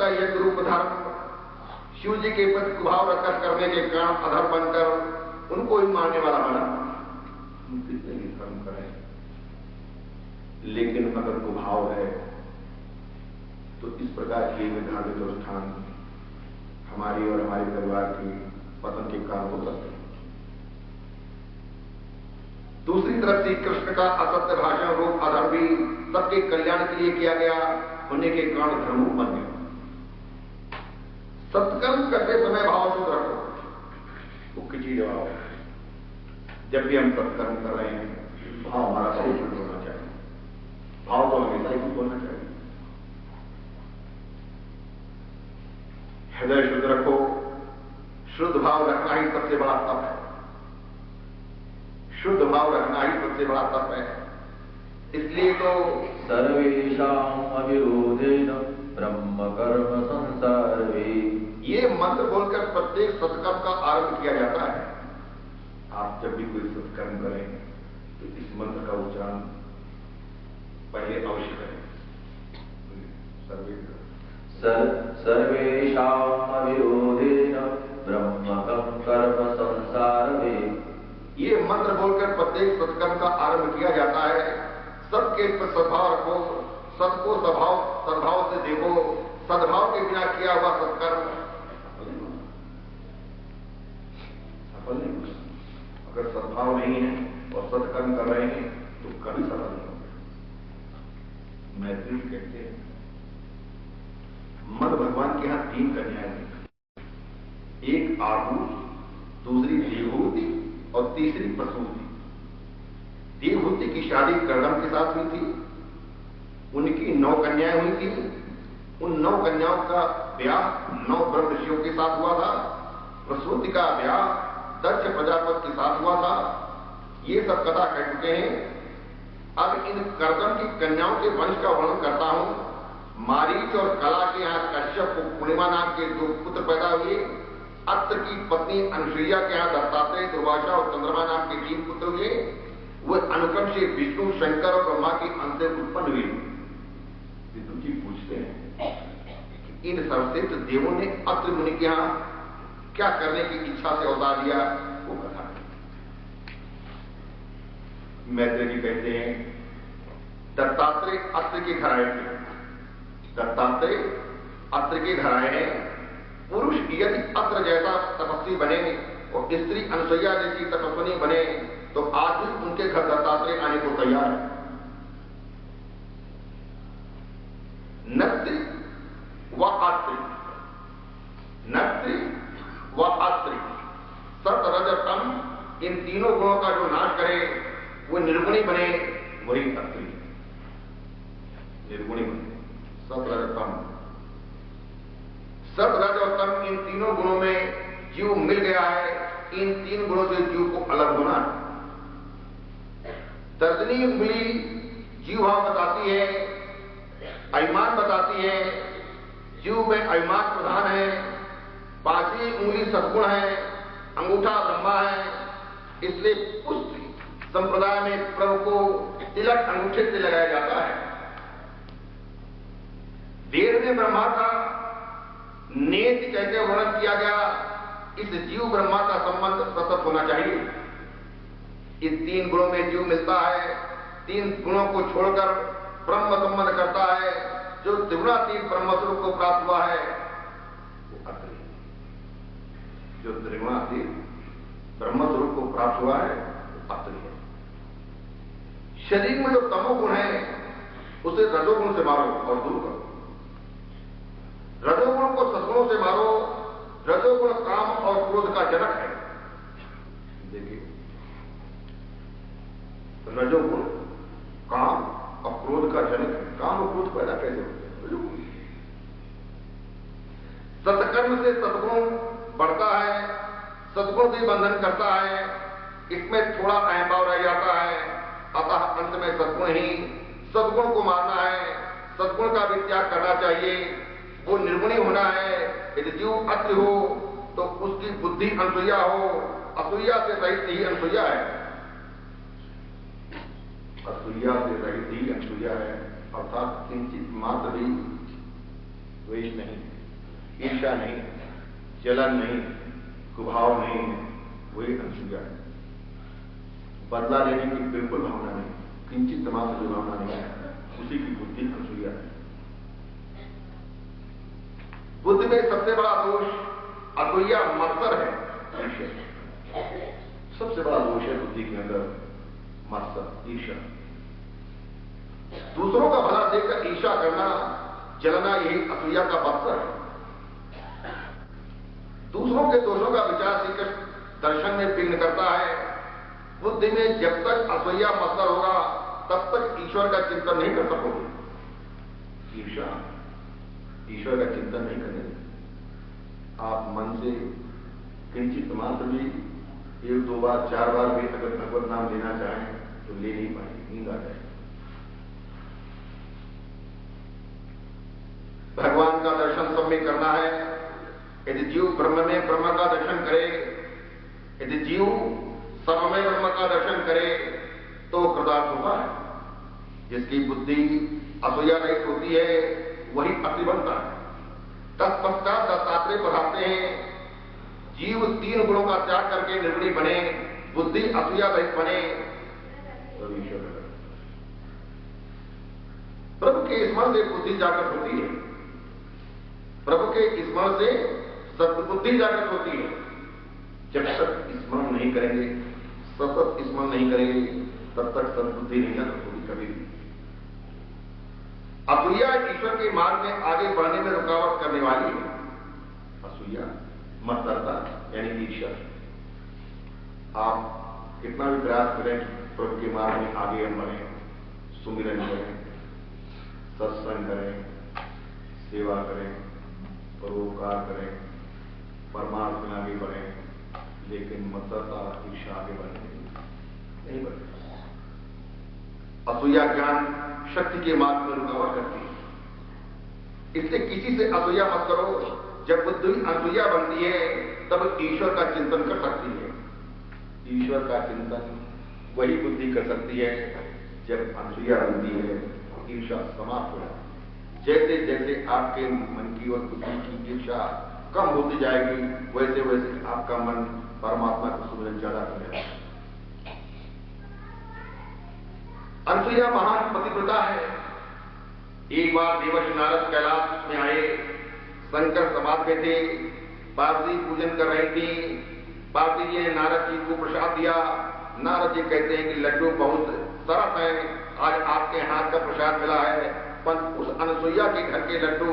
का यज्ञ रूप धर्म शिव जी के प्रति कुभाव रखकर करने के कारण अधर बनकर उनको ही मानने वाला बना। कितने भी कर्म करें, लेकिन अगर कुभाव है तो इस प्रकार के धार्मिक अनुष्ठान हमारी और हमारे परिवार के पतन के कारण हो सकते हैं। दूसरी तरफ श्री कृष्ण का असत्य भाषण रूप अधर्म भी सबके कल्याण के लिए किया गया होने के कारण धर्म बन गया। सत्कर्म करते समय भाव शुद्ध रखो, मुख्य चीज भाव। जब भी हम सत्कर्म कर रहे हैं भाव हमारा बहुत शुद्ध होना चाहिए। भाव तो हमेशा ही शुद्ध होना चाहिए। हृदय शुद्ध रखो, शुद्ध भाव रखना ही सबसे बड़ा तप है। शुद्ध भाव रखना ही सबसे बड़ा तप है। इसलिए तो सर्वेषां अविरोधेन ब्रह्म कर्म संसारे, ये मंत्र बोलकर प्रत्येक सत्कर्म का आरंभ किया जाता है। आप जब भी कोई सत्कर्म करें तो इस मंत्र का उच्चारण पहले अवश्य करें। सर्वेषां अविरोधेन ब्रह्म कर्म संसारे, ये मंत्र बोलकर प्रत्येक सत्कर्म का आरंभ किया जाता है। सबके सद्भाव रखो, सबको सद्भाव से देखो। सद्भाव के बिना किया हुआ सत्कर्म सफल नहीं। अगर सद्भाव नहीं है और सत्कर्म कर रहे हैं तो कभी सफल नहीं होगा। मैत्री कहते हैं मद भगवान के यहां 3 कन्याएं थी। एक आहुति, दूसरी देवहूति और तीसरी प्रसूति। देवहूति की शादी कर्दम के साथ हुई थी। उनकी 9 कन्याएं हुई थी। उन 9 कन्याओं का ब्याह 9 ब्रह्म ऋषियों के साथ हुआ था। प्रसूति का ब्याह दक्ष प्रजापति के साथ हुआ था। ये सब कथा कह चुके हैं। अब इन कर्दम की कन्याओं के वंश का वर्णन करता हूं। मारीच और कला के यहां कश्यप को पूर्णिमा नाम के 2 पुत्र पैदा हुए। अत्र की पत्नी अनुसुईया के यहां दत्तात्रेय, दुर्वासा और चंद्रमा नाम के 3 पुत्र हुए। वे अनुक्रम से विष्णु, शंकर और ब्रह्मा के अंत उत्पन्न हुए। विष्णु जी पूछते हैं कि इन सर्वश्रेष्ठ देवों ने अत्र मुनि के यहां क्या करने की इच्छा से अवतार लिया, वो कथा। मैत्री जी कहते हैं दत्तात्रेय अत्र के घर आए थे। दत्तात्रेय अत्र के घर आए हैं। पुरुष यदि अत्र जैसा तपस्वी बने और स्त्री अनुसुईया जैसी तपस्विनी बने तो आज भी उनके घर दत्तात्रेय आने को तैयार है। नत्री व आत्री, नत्री व आत्री, सत रज तम, इन तीनों गुणों का जो नाश करे वो निर्गुणी बने, वही अत्री। निर्गुणी बने, सत रज तम। सत रज और तम इन तीनों गुणों में जीव मिल गया है। इन 3 गुणों से जीव को अलग होना है। तर्जनी उंगली जीव भाव बताती है, अभिमान बताती है। जीव में अभिमान प्रधान है। 5वीं उंगली सद्गुण है। अंगूठा ब्रह्मा है। इसलिए पुष्ट संप्रदाय में प्रभु को तिलक अंगूठे से लगाया जाता है। वेद में ब्रह्मा का नेति कहकर वर्णन किया गया। इस जीव ब्रह्मा का संबंध सतत होना चाहिए। इस 3 गुणों में जीव मिलता है। 3 गुणों को छोड़कर ब्रह्म संबंध करता है। जो त्रिगुणातीत ब्रह्मस्वरूप को प्राप्त हुआ है वो अत्री। जो त्रिगुणातीत ब्रह्मस्वरूप को प्राप्त हुआ है वो अत्री है। शरीर में जो तमोगुण है उसे रजोगुण से मारो और दूर करो। रजोगुण को सद्गुणों से मारो। रजोगुण काम और क्रोध का जनक है। देखिए रजोगुण काम और क्रोध का जनक है। काम और क्रोध पैदा कैसे होते हैं? रजोगुण। सत्कर्म से सद्गुण बढ़ता है। सद्गुण से बंधन करता है। इसमें थोड़ा अहंभाव रह जाता है। अतः अंत में सद्गुण को मारना है। सद्गुण का भी त्याग करना चाहिए। वो निर्गुणी होना है। यदि जीव अत्र हो तो उसकी बुद्धि अनुसुईया हो। असूया से रहित ही अनुसुईया है। असूया से रहित ही अनुसुईया है। अर्थात किंचित मात्र भी द्वेष नहीं। ईर्ष्या नहीं, जलन नहीं, कुभाव नहीं है, वही अनसूया है। बदला लेने की बिल्कुल भावना नहीं, किंचित मात्र जो भावना नहीं है, उसी की बुद्धि अनसूया है। बुद्धि में सबसे बड़ा दोष असूया मत्सर है, ईर्ष्या। सबसे बड़ा दोष है बुद्धि के अंदर मत्सर, ईर्ष्या। दूसरों का भला देखकर ईर्ष्या करना, जलना, यही असूया का मत्सर है। दूसरों के दोषों का विचार श्री कृष्ण दर्शन में विघ्न करता है। बुद्धि में जब तक असूया मत्सर होगा तब तक ईश्वर का चिंतन नहीं कर सकोगे। ईश्वर का चिंतन नहीं करने देंगे। आप मन से किंचित मात्र भी 1, 2 बार, 4 बार भी अगर भगवत नाम लेना चाहें तो ले नहीं पाएंगे, नींद आ जाए। भगवान का दर्शन सब में करना है। यदि जीव ब्रह्म में ब्रह्म का दर्शन करे, यदि जीव सर्व में ब्रह्म का दर्शन करे तो कृतार्थ होता है। जिसकी बुद्धि असूया रहित होती है वही अति बनता है। तत्पश्चात दत्तात्रेय बताते हैं, जीव 3 गुणों का त्याग करके निर्गुणी बने, बुद्धि असूया रहित बने तो ईश्वर। प्रभु के स्मरण से बुद्धि जागृत होती है, प्रभु के स्मरण से सद्बुद्धि जागृत होती है। जब तक स्मरण नहीं करेंगे, सतत स्मरण नहीं करेंगे, तब तक सद्बुद्धि नहीं जागृत होगी कभी भी। असूया ईश्वर के मार्ग में आगे बढ़ने में रुकावट करने वाली है। असूया मत्सरता यानी ईर्ष्या। आप कितना भी प्रयास करें प्रभु के मार्ग में आगे हम बढ़े, सुमिरन करें, सत्संग करें, सेवा करें, परोपकार करें, परमार्थ में आगे बढ़ें, लेकिन मत्सरता ईर्ष्या आगे बढ़ने नहीं बढ़े। असूया ज्ञान शक्ति के मार्ग में रुकावट करती है। इसलिए किसी से असूया मत करो। जब बुद्धि असूया बनती है तब ईश्वर का चिंतन कर सकती है। ईश्वर का चिंतन वही बुद्धि कर सकती है जब असूया बनती है, ईर्ष्या समाप्त हो जाती है। जैसे जैसे आपके मन की और बुद्धि की ईर्ष्या कम होती जाएगी, वैसे वैसे आपका मन परमात्मा को सुमिरन ज्यादा करेगा। अनसूया महान पतिव्रता है। एक बार देवर्षि नारद कैलाश में आए, शंकर समाधि में थे, पार्वती पूजन कर रही थी। पार्वती जी ने नारद जी को प्रसाद दिया। नारद जी कहते हैं कि लड्डू बहुत सरस है, आज आपके हाथ का प्रसाद मिला है, पर उस अनसूया के घर के लड्डू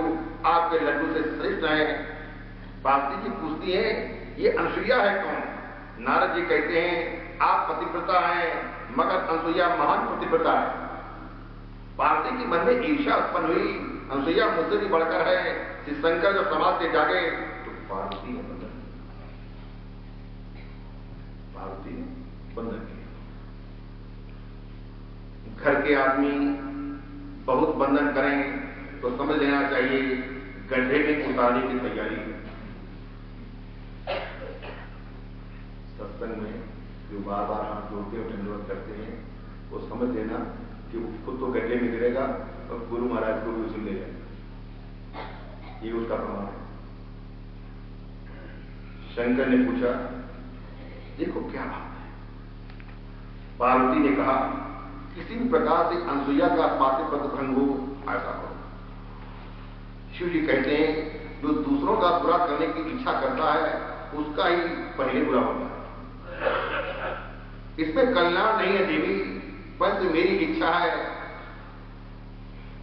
आपके लड्डू से श्रेष्ठ हैं। पार्वती जी पूछती हैं, ये अनसूया है कौन? नारद जी कहते हैं, आप पतिव्रता हैं, मगर अनसूया महान पतिव्रता है। पार्वती के मन में ईर्ष्या उत्पन्न हुई, अनसूया मुझसे भी बढ़कर है। श्री शंकर जब समाज से जागे तो पार्वती ने बंधन किया। घर के आदमी बहुत बंधन करें तो समझ लेना चाहिए गड्ढे में उतारने की तैयारी है। सत्संग में जो बार बार हाथ जोड़ते और दंडवत करते हैं वो समझ लेना कि वो खुद तो गड्ढे में गिरेगा और गुरु महाराज को भी उछल ले जाएगा। ये उसका प्रमाण है। शंकर ने पूछा, देखो क्या बात है? पार्वती ने कहा, किसी भी प्रकार से अनसूया का पातिव्रत्य भंग हो ऐसा करो। शिव जी कहते हैं, जो दूसरों का बुरा करने की इच्छा करता है उसका ही पहले बुरा होता है। इसमें कल्याण नहीं है देवी, परंतु मेरी इच्छा है,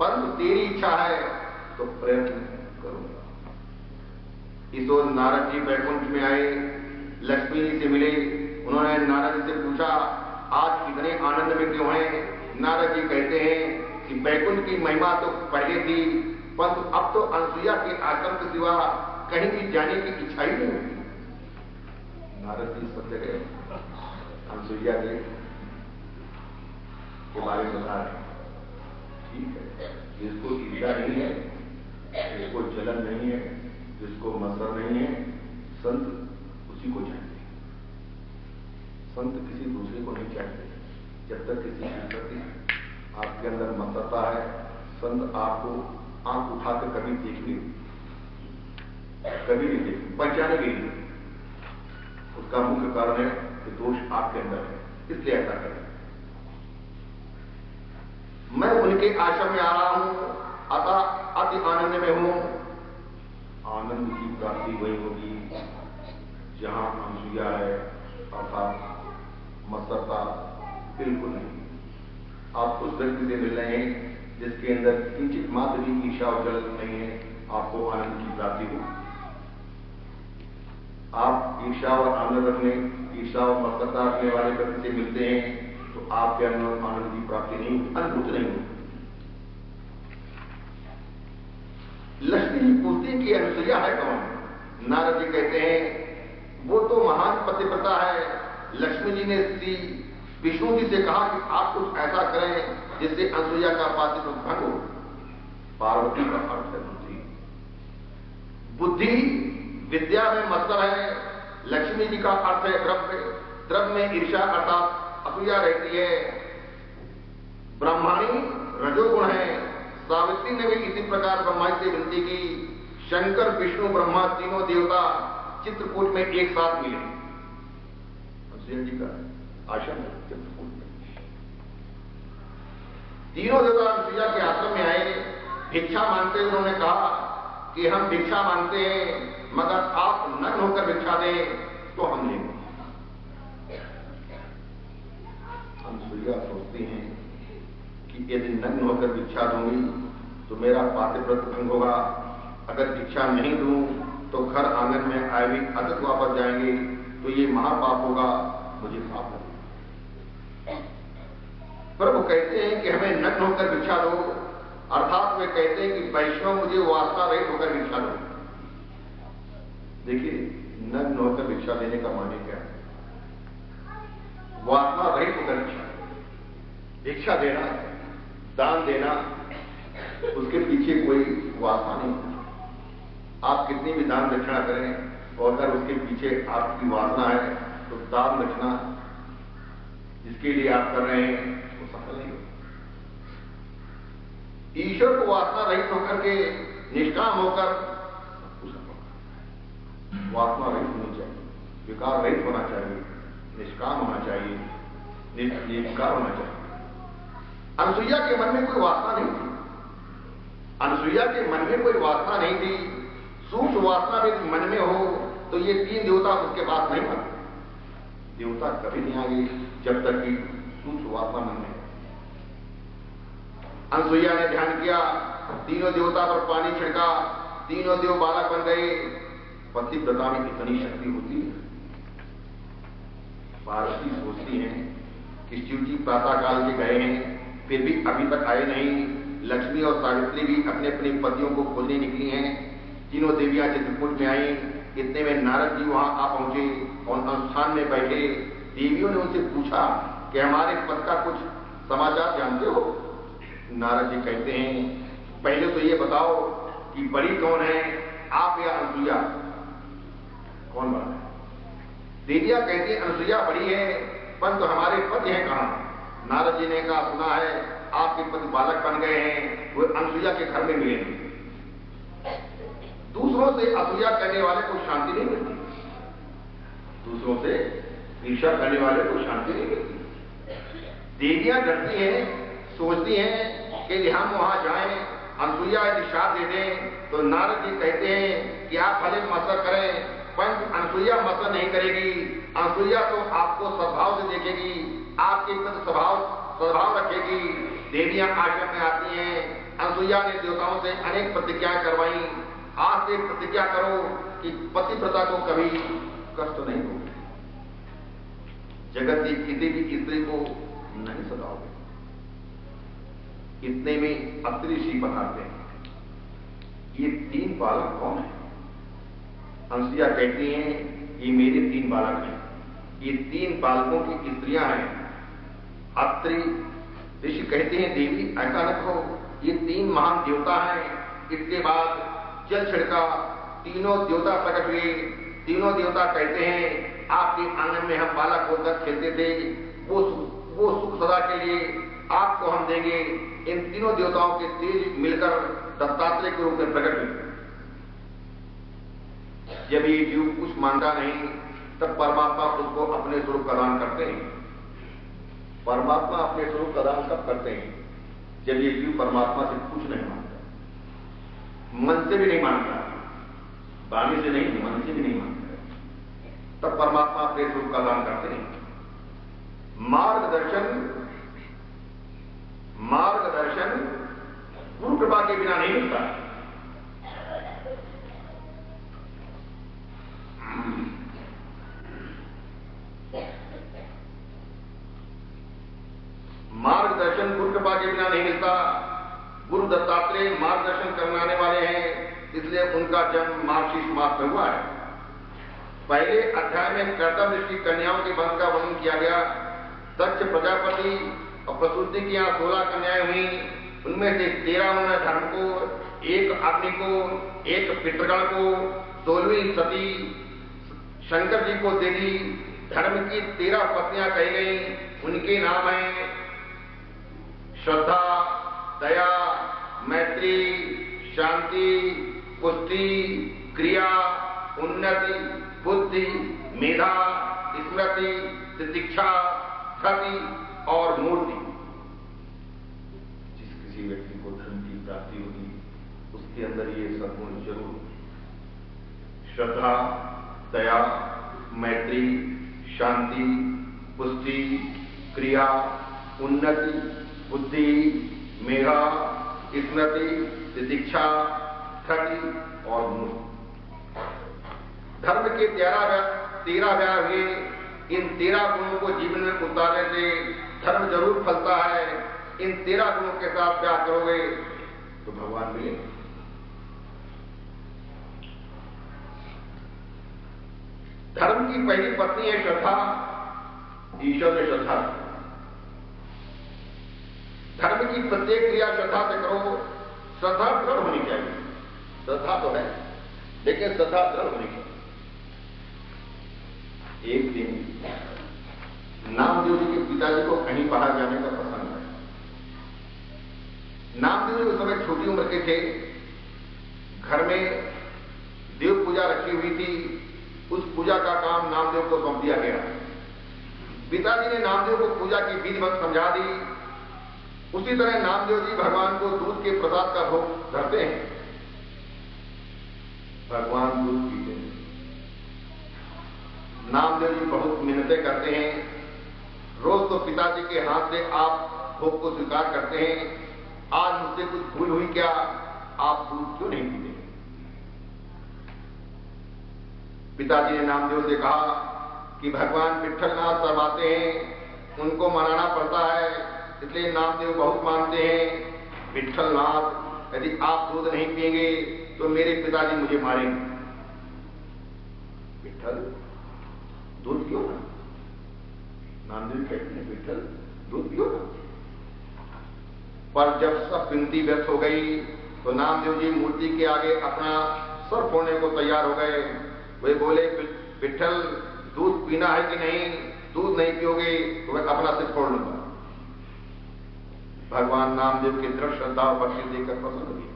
परंतु तेरी इच्छा है तो प्रयत्न करूंगा। इस ओर नारद जी बैकुंठ में आए, लक्ष्मी जी से मिले। उन्होंने नारद जी से पूछा, आज इतने आनंद में क्यों हैं? नारद जी कहते हैं कि बैकुंठ की महिमा तो पहले थी, परंतु अब तो अनसूया के आश्रम के सिवा कहीं भी जाने की इच्छा ही नहीं होती। नारद जी सब जगह अनसूया के बारे में बता रहे हैं। ठीक है, जिसको ईर्ष्या नहीं है, जिसको जलन नहीं है, जिसको मत्सर नहीं है, संत उसी को चाहते हैं। संत किसी दूसरे को नहीं चाहते। जब तक किसी के प्रति आपके अंदर मत्सरता है, संत आपको आंख उठाकर कभी देख नहीं। कभी नहीं देखी, पहचाने भी नहीं। उसका मुख्य कारण है कि दोष आपके अंदर है, इसलिए ऐसा करें। मैं उनके आश्रम में आ रहा हूं, अतः अति आनंद में हूं। आनंद की प्राप्ति वही होगी जहां अनसुईया है, अर्थात मत्सरता बिल्कुल नहीं। आप उस व्यक्ति से मिल रहे हैं जिसके अंदर किंचित मात्र भी ईर्ष्या और जलन नहीं है, आपको आनंद की प्राप्ति हो। आप ईर्ष्या और आनंद रखने, ईर्ष्या और मत्सरता रखने वाले व्यक्ति से मिलते हैं तो आपके अंदर आनंद की प्राप्ति नहीं, अनुभूत नहीं होती। लक्ष्मी जी पूछती है कि अनसुईया है कौन? नारद जी कहते हैं वो तो महान पतिव्रता है। लक्ष्मी जी ने श्री विष्णु जी से कहा कि आप कुछ ऐसा करें जिससे अनसुईया का पातिव्रत भंग हो। पार्वती का अर्थ है बुद्धि। बुद्धि विद्या में मत्सर है। लक्ष्मी जी का अर्थ है द्रव्य। द्रव्य में ईर्ष्या अर्थात असूया रहती है। ब्रह्माणी रजोगुण है। सावित्री ने भी इसी प्रकार ब्रह्मा से विनती की। शंकर, विष्णु, ब्रह्मा तीनों देवता चित्रकूट में एक साथ मिले। असूया जी का आश्रम है चित्रकूट में। तीनों देवता असूया के आश्रम में आए, भिक्षा मांगते हुए उन्होंने कहा कि हम भिक्षा मांगते हैं, मगर आप नग्न होकर भिक्षा दें तो हम लेंगे। अनसुईया सोचती हैं कि यदि नग्न होकर भिक्षा दूंगी तो मेरा पातिव्रत भंग होगा। अगर भिक्षा नहीं दूं तो घर आंगन में आए हुए अतिथि वापस जाएंगे तो ये महापाप होगा, मुझे पाप लगेगा। प्रभु कहते हैं कि हमें नग्न होकर भिक्षा दो, अर्थात वे कहते हैं कि वैष्णव मुझे वासना रहित होकर भिक्षा दो। देखिए, नग्न होकर भिक्षा देने का माने क्या है? वासना रहित होकर भिक्षा देना, दान देना, उसके पीछे कोई वासना नहीं। आप कितनी भी दान दक्षिणा करें और अगर उसके पीछे आपकी वासना है तो दान दक्षिणा जिसके लिए आप कर रहे हैं वो सफल नहीं होगा। ईश्वर को वासना रहित होकर के, निष्काम होकर वासना रहित होनी चाहिए, विकार रहित होना चाहिए, निष्काम होना चाहिए, निर्विकार होना चाहिए। अनसुईया के मन में कोई वासना नहीं थी। अनसुईया के मन में कोई वासना नहीं थी। सूक्ष्म वासना यदि मन में हो तो ये तीन देवता उसके पास नहीं बनते। देवता कभी नहीं आगे जब तक कि सूक्ष्म वासना मन में। अनसुईया ने ध्यान किया, तीनों देवता पर पानी छिड़का, तीनों देव बालक बन गए। पतिव्रता में इतनी शक्ति होती है। पार्वती सोचती हैं कि शिव जी प्रातः काल के गए हैं, फिर भी अभी तक आए नहीं। लक्ष्मी और सावित्री भी अपने अपने पतियों को खोजने निकली हैं। तीनों देवियां चित्रकूट में आई। इतने में नारद जी वहां आ पहुंचे और अनुष्ठान में बैठे। देवियों ने उनसे पूछा कि हमारे पद का कुछ समाचार जानते हो? नारद जी कहते हैं, पहले तो ये बताओ कि बड़ी कौन है, आप या अनसुईया? कौन बड़ा है? देवियां कहती है अनसुईया बड़ी है, परंतु हमारे पति हैं कहां? नारद जी ने कहा, सुना है आपके पति बालक बन गए हैं, वो अनसुईया के घर में मिले हैं। दूसरों से असूया करने वाले को शांति नहीं मिलती। दूसरों से ईर्ष्या करने वाले को शांति नहीं मिलती। देवियां डरती हैं, सोचती हैं कि हम वहां जाएं, अनसुईया यदि शाप दे दें तो नारद जी कहते हैं कि आप भले मत्सर करें, परंतु अनसुईया मत्सर नहीं करेगी। अनसुईया तो आपको सद्भाव से देखेगी, आपके प्रति सद्भाव रखेगी। देवियां आश्रम में आती हैं। अनसुईया ने देवताओं से अनेक प्रतिज्ञाएं करवाई। आज से प्रतिज्ञा करो कि पतिव्रता को कभी कष्ट नहीं हो, जगत की किसी भी स्त्री को नहीं सताओगे। इतने में अत्रि ऋषि पधारते हैं। ये तीन बालक कौन है? अनसुईया कहती हैं ये मेरे तीन बालक हैं। ये तीन बालकों की स्त्रियां हैं। अत्रि ऋषि कहते हैं देवी ऐसा न कहो, ये तीन महान देवता हैं। इसके बाद जल छिड़का, तीनों देवता प्रकट हुए। तीनों देवता कहते हैं आपके आंगन में हम बालक होकर खेलते थे, वो सुख सदा के लिए आपको हम देंगे। इन तीनों देवताओं के तेज मिलकर दत्तात्रेय के रूप में प्रकट हुए। जब ये जीव कुछ मानता नहीं तब परमात्मा उसको अपने स्वरूप प्रदान करते हैं। परमात्मा अपने स्वरूप प्रदान कब करते हैं? जब ये जीव परमात्मा से कुछ नहीं मानता, मन से भी नहीं मानता, वाणी से नहीं, मन से भी नहीं मानता, तब परमात्मा अपने स्वरूप प्रदान करते हैं। मार्गदर्शन गुरु कृपा के बिना नहीं मिलता। मार्गदर्शन गुरु कृपा के बिना नहीं मिलता। गुरु दत्तात्रेय मार्गदर्शन करने वाले हैं, इसलिए उनका जन्म मार्गशीर्ष मास में हुआ है। पहले अध्याय में कर्दम ऋषि कन्याओं के वंश का वर्णन किया गया। दक्ष प्रजापति और प्रसूति की यहाँ 16 कन्याएं हुई, उनमें से 13 उन्होंने धर्म को, 1 अग्नि को, 1 पितृगण को, 16वीं सती शंकर जी को दे दी। धर्म की 13 पत्नियां कही गई, उनके नाम हैं श्रद्धा, दया, मैत्री, शांति, पुष्टि, क्रिया, उन्नति, बुद्धि, मेधा, स्मृति, तितिक्षा, धति और मूर्ति। जिस किसी व्यक्ति को धर्म की प्राप्ति होगी उसके अंदर ये सद्गुण जरूर, श्रद्धा, दया, मैत्री, शांति, पुष्टि, क्रिया, उन्नति, बुद्धि, मेधा, स्मृति, तितिक्षा, धति और मूर्ति। धर्म के 13 व्याह हुए। इन 13 गुणों को जीवन में उतारने से धर्म जरूर फलता है। इन 13 गुणों के साथ व्याह करोगे तो भगवान मिलेंगे। धर्म की पहली पत्नी है श्रद्धा। ईश्वर में श्रद्धा। धर्म की प्रत्येक क्रिया श्रद्धा से करो। श्रद्धा दृढ़ होनी चाहिए। श्रद्धा तो है लेकिन श्रद्धा दृढ़ होनी चाहिए। एक दिन नामदेव जी के पिताजी को कहीं बाहर जाने का प्रसंग है। नामदेव जी उस समय छोटी उम्र के थे। घर में देव पूजा रखी हुई थी। उस पूजा का काम नामदेव को सौंप दिया गया। पिताजी ने नामदेव को पूजा की विधिवत समझा दी। उसी तरह नामदेव जी भगवान को दूध के प्रसाद का भोग धरते हैं। भगवान दूध पीते हैं। नामदेव जी बहुत मिन्नतें करते हैं। रोज तो पिताजी के हाथ से आप भोग को स्वीकार करते हैं। आज मुझसे कुछ भूल हुई क्या? आप दूध क्यों नहीं पीते? पिताजी ने नामदेव से कहा कि भगवान विट्ठलनाथ शर्माते हैं, उनको मनाना पड़ता है, इसलिए नामदेव बहुत मानते हैं। विट्ठलनाथ, यदि आप दूध नहीं पिएंगे तो मेरे पिताजी मुझे मारेंगे। विट्ठल दूध पियो ना। नामदेव कहते हैं विट्ठल दूध पियो ना। पर जब सब विनती व्यर्थ हो गई तो नामदेव जी मूर्ति के आगे अपना सर फोड़ने को तैयार हो गए। वे बोले विट्ठल दूध पीना है कि नहीं? दूध नहीं पियोगे तो मैं अपना सिर फोड़ लूंगा। भगवान नामदेव की दृढ़ श्रद्धा और भक्ति देखकर प्रसन्न हुए।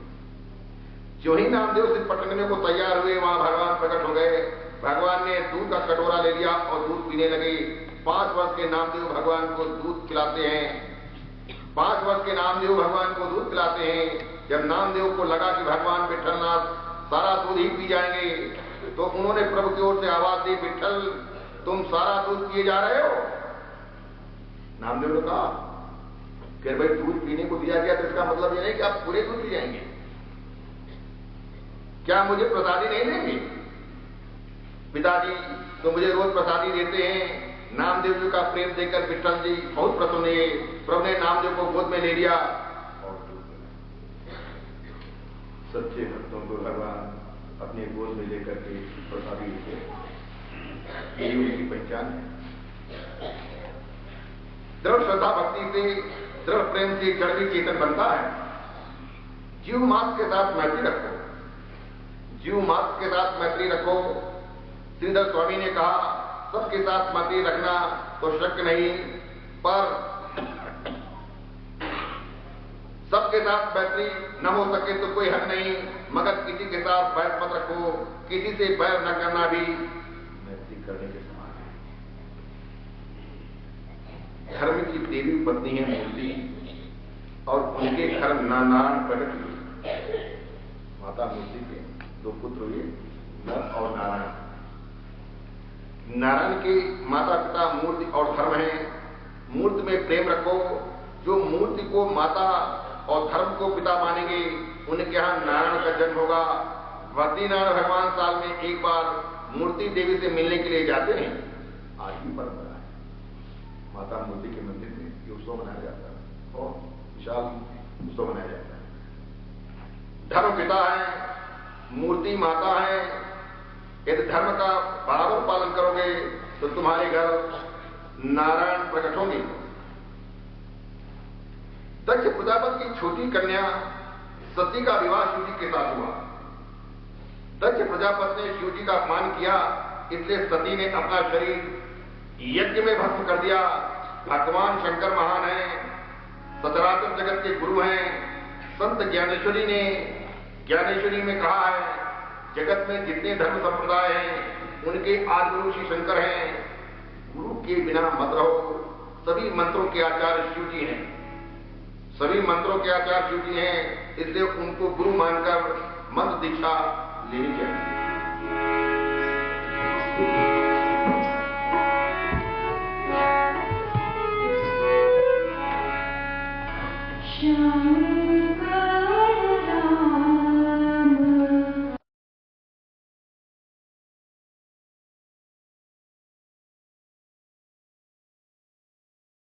जो ही नामदेव से पटकने को तैयार हुए वहां भगवान प्रकट हो गए। भगवान ने दूध का कटोरा ले लिया और दूध पीने लगे। 5 वर्ष के नामदेव भगवान को दूध पिलाते हैं। 5 वर्ष के नामदेव भगवान को दूध पिलाते हैं। जब नामदेव को लगा कि भगवान विट्ठलनाथ सारा दूध ही पी जाएंगे तो उन्होंने प्रभु की ओर से आवाज दी, विट्ठल तुम सारा दूध पिए जा रहे हो? नामदेव ने कहा कि भाई दूध पीने को दिया गया तो इसका मतलब यह नहीं कि आप पूरे दूध पी जाएंगे। क्या मुझे प्रसादी नहीं देंगे? पिताजी तो मुझे रोज प्रसादी देते हैं। नामदेव जी का प्रेम देखकर विट्ठल जी बहुत प्रसन्न हुए। प्रभु ने नामदेव को गोद में ले लिया और सच्चे भक्तों को भगवान अपने गोद में लेकर के प्रसादी देते। यही उनकी पहचान है। दृढ़ श्रद्धा भक्ति से, दृढ़ प्रेम से जड़ भी चेतन बनता है। जीव मात्र के साथ मैत्री रखो। जीव मात्र के साथ मैत्री रखो। श्रीधर स्वामी ने कहा सबके साथ मैत्री रखना तो शक्य नहीं, पर सबके साथ मैत्री न हो सके तो कोई हद नहीं। मगर किसी के साथ बैर मत रखो, किसी से बैर न करना भी मैत्री करने के समान है। धर्म की देवी पत्नी है मूर्ति और उनके घर नारायण प्रकट हुए। माता मूर्ति के दो पुत्र हुए, नर और नारायण। नारायण के माता पिता मूर्ति और धर्म है। मूर्ति में प्रेम रखो। जो मूर्ति को माता और धर्म को पिता मानेंगे उनके यहां नारायण का जन्म होगा। बद्रीनारायण भगवान साल में एक बार मूर्ति देवी से मिलने के लिए जाते हैं। आज भी परंपरा है। माता मूर्ति के मंदिर में ये उत्सव मनाया जाता है और विशाल उत्सव मनाया जाता है। धर्म पिता है, मूर्ति माता है। यदि धर्म का बराबर पालन करोगे तो तुम्हारे घर नारायण प्रकट होंगे। दक्ष प्रजापति की छोटी कन्या सती का विवाह शिव जी के साथ हुआ। दक्ष प्रजापति ने शिव जी का अपमान किया, इसलिए सती ने अपना शरीर यज्ञ में भस्म कर दिया। भगवान शंकर महान है, सचराचर जगत के गुरु हैं। संत ज्ञानेश्वरी में कहा है, जगत में जितने धर्म संप्रदाय हैं उनके आदि गुरु श्री शंकर हैं। गुरु के बिना मत रहो। सभी मंत्रों के आचार्य शिव जी हैं। सभी मंत्रों के आचार्य शिव जी हैं, इसलिए उनको गुरु मानकर मंत्र दीक्षा लेनी चाहिए। श्याम